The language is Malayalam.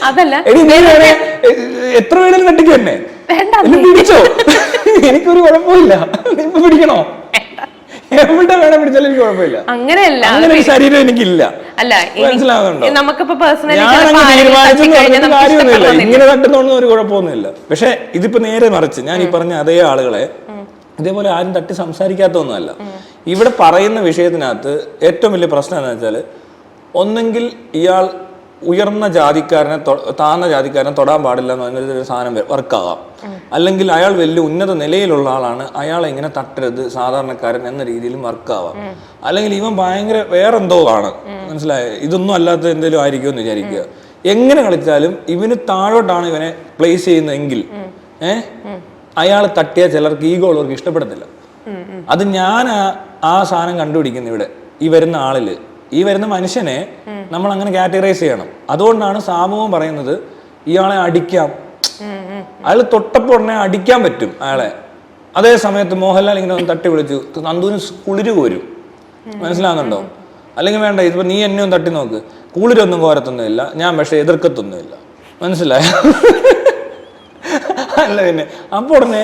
അതല്ല എത്ര വേണേലും തട്ടിക്കോ എന്നെ പിടിച്ചോ, എനിക്കൊരു കുഴപ്പമില്ല. ഇപ്പൊ പിടിക്കണോ? എവിടെ വേണം പിടിച്ചാലും എനിക്ക് കുഴപ്പമില്ല. അങ്ങനെയല്ല, അങ്ങനെ ഒരു ശരീരം എനിക്കില്ല. അല്ല മനസ്സിലാവുന്നുണ്ടോ? നമുക്കിപ്പോ പേഴ്സണലി കാര്യമൊന്നുമില്ല, ഇങ്ങനെ തട്ടുന്നൊന്നും ഒരു കുഴപ്പമൊന്നുമില്ല. പക്ഷെ ഇതിപ്പോ നേരെ മറിച്ച് ഞാൻ ഈ പറഞ്ഞ അതേ ആളുകളെ ഇതേപോലെ ആരും തട്ടി സംസാരിക്കാത്തൊന്നുമല്ല. ഇവിടെ പറയുന്ന വിഷയത്തിനകത്ത് ഏറ്റവും വലിയ പ്രശ്നം എന്താ വെച്ചാൽ, ഒന്നെങ്കിൽ ഇയാൾ ഉയർന്ന ജാതിക്കാരനെ താഴ്ന്ന ജാതിക്കാരനെ തൊടാൻ പാടില്ല എന്ന് പറഞ്ഞൊരു സാധനം വർക്കാവാം, അല്ലെങ്കിൽ അയാൾ വലിയ ഉന്നത നിലയിലുള്ള ആളാണ്, അയാളെ ഇങ്ങനെ തട്ടരുത് സാധാരണക്കാരൻ എന്ന രീതിയിലും വർക്കാവാം, അല്ലെങ്കിൽ ഇവൻ ഭയങ്കര വേറെന്തോ ആണ്, മനസ്സിലായോ, ഇതൊന്നും അല്ലാത്ത എന്തെങ്കിലും ആയിരിക്കുമെന്ന് വിചാരിക്കുക. എങ്ങനെ കളിച്ചാലും ഇവന് താഴോട്ടാണ് ഇവനെ പ്ലേസ് ചെയ്യുന്നതെങ്കിൽ അയാൾ തട്ടിയ ചിലർക്ക് ഈഗോ ഉള്ളവർക്ക് ഇഷ്ടപ്പെടത്തില്ല. അത് ഞാൻ ആ സാധനം കണ്ടുപിടിക്കുന്നത് ഇവിടെ ഈ വരുന്ന ആളില്, ഈ വരുന്ന മനുഷ്യനെ നമ്മൾ അങ്ങനെ കാറ്റഗറൈസ് ചെയ്യണം. അതുകൊണ്ടാണ് സാമൂഹം പറയുന്നത് ഇയാളെ അടിക്കാം, അയാൾ തൊട്ടപ്പോൾ ഉടനെ അടിക്കാൻ പറ്റും അയാളെ. അതേ സമയത്ത് മോഹൻലാൽ ഇങ്ങനെ ഒന്ന് തട്ടി വിളിച്ചു, നന്ദുവിന് കുളിര് കോരും, മനസ്സിലാകുന്നുണ്ടോ? അല്ലെങ്കിൽ വേണ്ട, ഇതിപ്പോ നീ എന്നെ ഒന്ന് തട്ടി നോക്ക്, കുളിരൊന്നും കോരത്തൊന്നുമില്ല ഞാൻ, പക്ഷെ എതിർക്കത്തൊന്നുമില്ല, മനസ്സിലായോ? അല്ല പിന്നെ അപ്പൊ ഉടനെ